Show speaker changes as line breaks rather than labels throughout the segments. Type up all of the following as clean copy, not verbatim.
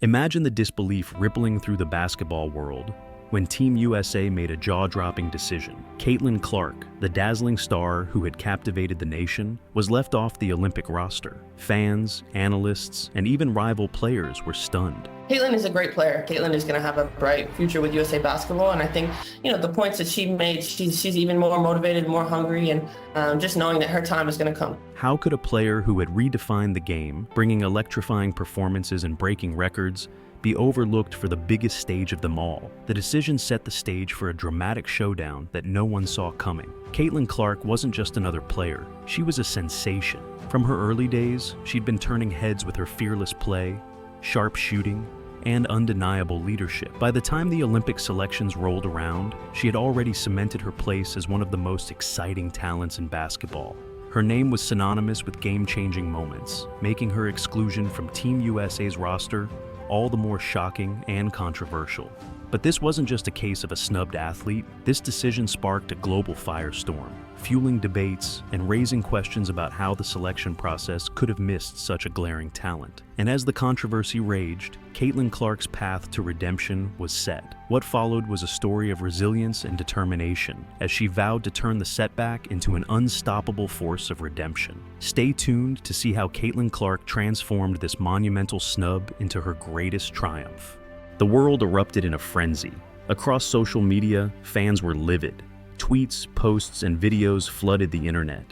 Imagine the disbelief rippling through the basketball world when Team USA made a jaw-dropping decision. Caitlin Clark, the dazzling star who had captivated the nation, was left off the Olympic roster. Fans, analysts, and even rival players were stunned.
Caitlin is a great player. Caitlin is going to have a bright future with USA Basketball, and I think, the points that she made, she's even more motivated, more hungry, and just knowing that her time is going to come.
How could a player who had redefined the game, bringing electrifying performances and breaking records, be overlooked for the biggest stage of them all? The decision set the stage for a dramatic showdown that no one saw coming. Caitlin Clark wasn't just another player, she was a sensation. From her early days, she'd been turning heads with her fearless play, sharp shooting, and undeniable leadership. By the time the Olympic selections rolled around, she had already cemented her place as one of the most exciting talents in basketball. Her name was synonymous with game-changing moments, making her exclusion from Team USA's roster all the more shocking and controversial. But this wasn't just a case of a snubbed athlete. This decision sparked a global firestorm, fueling debates and raising questions about how the selection process could have missed such a glaring talent. And as the controversy raged, Caitlin Clark's path to redemption was set. What followed was a story of resilience and determination, as she vowed to turn the setback into an unstoppable force of redemption. Stay tuned to see how Caitlin Clark transformed this monumental snub into her greatest triumph. The world erupted in a frenzy. Across social media, fans were livid. Tweets, posts, and videos flooded the internet.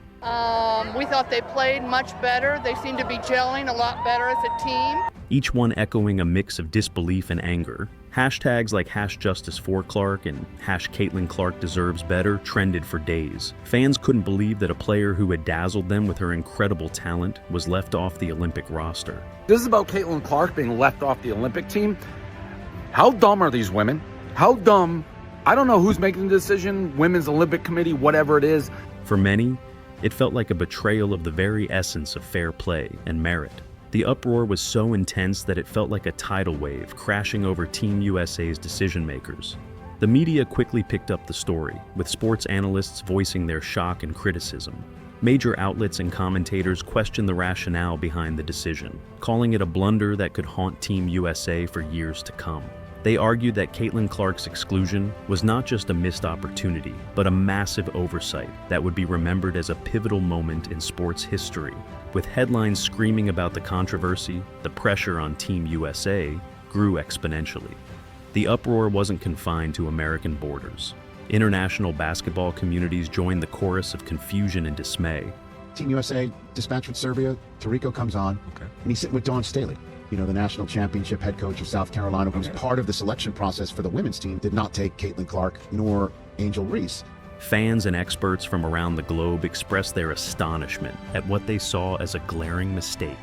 We thought they played much better. They seemed to be gelling a lot better as a team.
Each one echoing a mix of disbelief and anger. Hashtags like #JusticeForClark and #CaitlinClarkDeservesBetter trended for days. Fans couldn't believe that a player who had dazzled them with her incredible talent was left off the Olympic roster.
This is about Caitlin Clark being left off the Olympic team. How dumb are these women? How dumb? I don't know who's making the decision, Women's Olympic Committee, whatever it is.
For many, it felt like a betrayal of the very essence of fair play and merit. The uproar was so intense that it felt like a tidal wave crashing over Team USA's decision makers. The media quickly picked up the story, with sports analysts voicing their shock and criticism. Major outlets and commentators questioned the rationale behind the decision, calling it a blunder that could haunt Team USA for years to come. They argued that Caitlin Clark's exclusion was not just a missed opportunity, but a massive oversight that would be remembered as a pivotal moment in sports history. With headlines screaming about the controversy, the pressure on Team USA grew exponentially. The uproar wasn't confined to American borders. International basketball communities joined the chorus of confusion and dismay.
Team USA dispatched with Serbia, Tarico comes on, and he's sitting with Dawn Staley. The national championship head coach of South Carolina, who was part of the selection process for the women's team, did not take Caitlin Clark nor Angel Reese.
Fans and experts from around the globe expressed their astonishment at what they saw as a glaring mistake.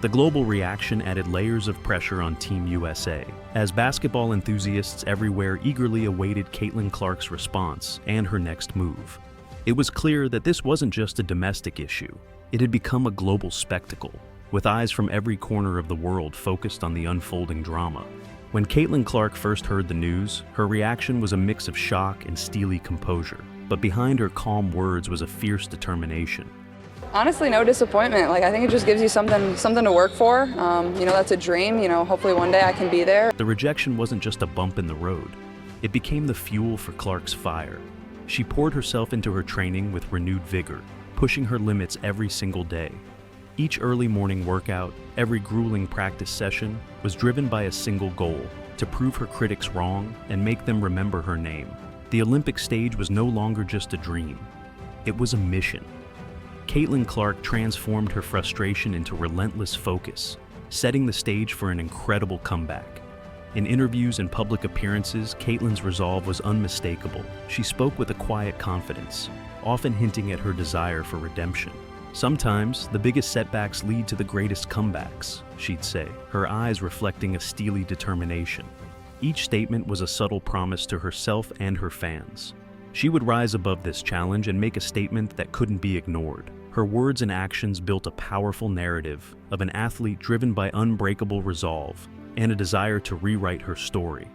The global reaction added layers of pressure on Team USA, as basketball enthusiasts everywhere eagerly awaited Caitlin Clark's response and her next move. It was clear that this wasn't just a domestic issue. It had become a global spectacle, with eyes from every corner of the world focused on the unfolding drama. When Caitlin Clark first heard the news, her reaction was a mix of shock and steely composure. But behind her calm words was a fierce determination.
Honestly, no disappointment. I think it just gives you something to work for. That's a dream. Hopefully one day I can be there.
The rejection wasn't just a bump in the road. It became the fuel for Clark's fire. She poured herself into her training with renewed vigor, pushing her limits every single day. Each early morning workout, every grueling practice session, was driven by a single goal: to prove her critics wrong and make them remember her name. The Olympic stage was no longer just a dream. It was a mission. Caitlin Clark transformed her frustration into relentless focus, setting the stage for an incredible comeback. In interviews and public appearances, Caitlin's resolve was unmistakable. She spoke with a quiet confidence, often hinting at her desire for redemption. Sometimes, the biggest setbacks lead to the greatest comebacks, she'd say, her eyes reflecting a steely determination. Each statement was a subtle promise to herself and her fans. She would rise above this challenge and make a statement that couldn't be ignored. Her words and actions built a powerful narrative of an athlete driven by unbreakable resolve and a desire to rewrite her story.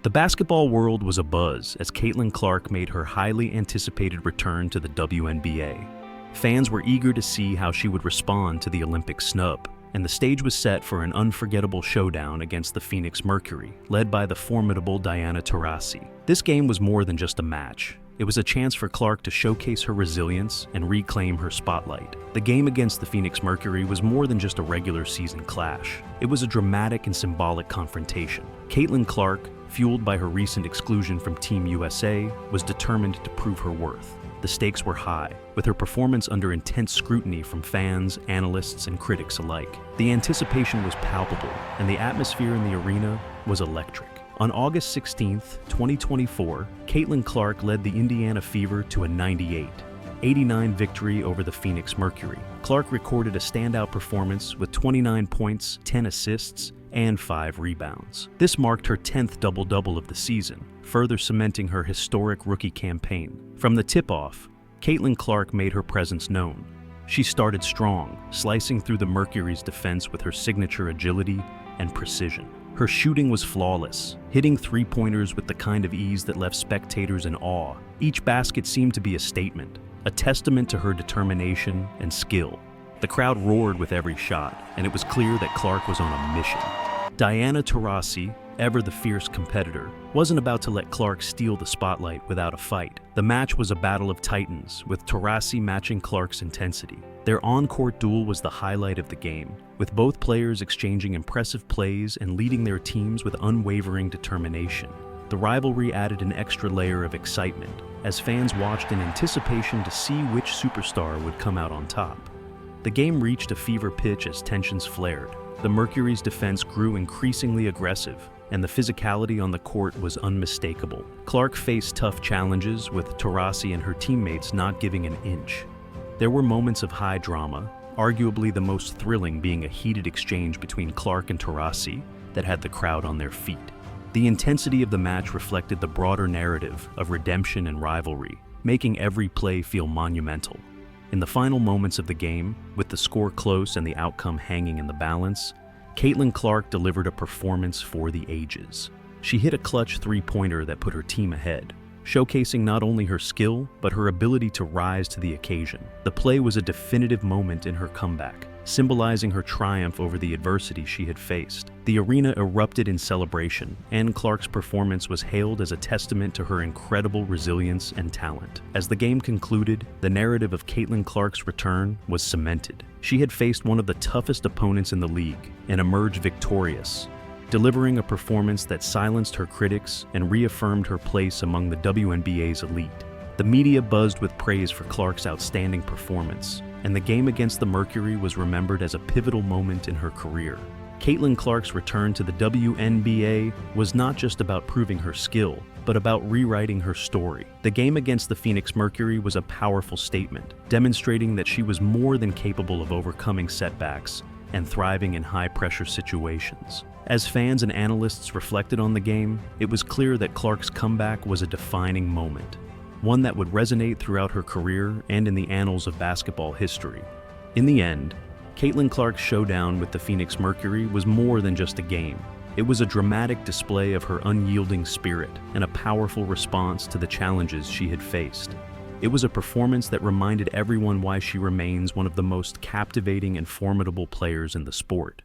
The basketball world was abuzz as Caitlin Clark made her highly anticipated return to the WNBA. Fans were eager to see how she would respond to the Olympic snub, and the stage was set for an unforgettable showdown against the Phoenix Mercury, led by the formidable Diana Taurasi. This game was more than just a match. It was a chance for Clark to showcase her resilience and reclaim her spotlight. The game against the Phoenix Mercury was more than just a regular season clash. It was a dramatic and symbolic confrontation. Caitlin Clark, fueled by her recent exclusion from Team USA, was determined to prove her worth. The stakes were high, with her performance under intense scrutiny from fans, analysts, and critics alike. The anticipation was palpable, and the atmosphere in the arena was electric. On August 16, 2024, Caitlin Clark led the Indiana Fever to a 98-89 victory over the Phoenix Mercury. Clark recorded a standout performance with 29 points, 10 assists, and 5 rebounds. This marked her 10th double-double of the season, further cementing her historic rookie campaign. From the tip-off, Caitlin Clark made her presence known. She started strong, slicing through the Mercury's defense with her signature agility and precision. Her shooting was flawless, hitting three-pointers with the kind of ease that left spectators in awe. Each basket seemed to be a statement, a testament to her determination and skill. The crowd roared with every shot, and it was clear that Clark was on a mission. Diana Taurasi, ever the fierce competitor, wasn't about to let Clark steal the spotlight without a fight. The match was a battle of titans, with Taurasi matching Clark's intensity. Their on-court duel was the highlight of the game, with both players exchanging impressive plays and leading their teams with unwavering determination. The rivalry added an extra layer of excitement, as fans watched in anticipation to see which superstar would come out on top. The game reached a fever pitch as tensions flared. The Mercury's defense grew increasingly aggressive, and the physicality on the court was unmistakable. Clark faced tough challenges, with Taurasi and her teammates not giving an inch. There were moments of high drama, arguably the most thrilling being a heated exchange between Clark and Taurasi that had the crowd on their feet. The intensity of the match reflected the broader narrative of redemption and rivalry, making every play feel monumental. In the final moments of the game, with the score close and the outcome hanging in the balance, Caitlin Clark delivered a performance for the ages. She hit a clutch three-pointer that put her team ahead, showcasing not only her skill, but her ability to rise to the occasion. The play was a definitive moment in her comeback, symbolizing her triumph over the adversity she had faced. The arena erupted in celebration, and Clark's performance was hailed as a testament to her incredible resilience and talent. As the game concluded, the narrative of Caitlin Clark's return was cemented. She had faced one of the toughest opponents in the league and emerged victorious, delivering a performance that silenced her critics and reaffirmed her place among the WNBA's elite. The media buzzed with praise for Clark's outstanding performance, and the game against the Mercury was remembered as a pivotal moment in her career. Caitlin Clark's return to the WNBA was not just about proving her skill, but about rewriting her story. The game against the Phoenix Mercury was a powerful statement, demonstrating that she was more than capable of overcoming setbacks and thriving in high-pressure situations. As fans and analysts reflected on the game, it was clear that Clark's comeback was a defining moment, one that would resonate throughout her career and in the annals of basketball history. In the end, Caitlin Clark's showdown with the Phoenix Mercury was more than just a game. It was a dramatic display of her unyielding spirit and a powerful response to the challenges she had faced. It was a performance that reminded everyone why she remains one of the most captivating and formidable players in the sport.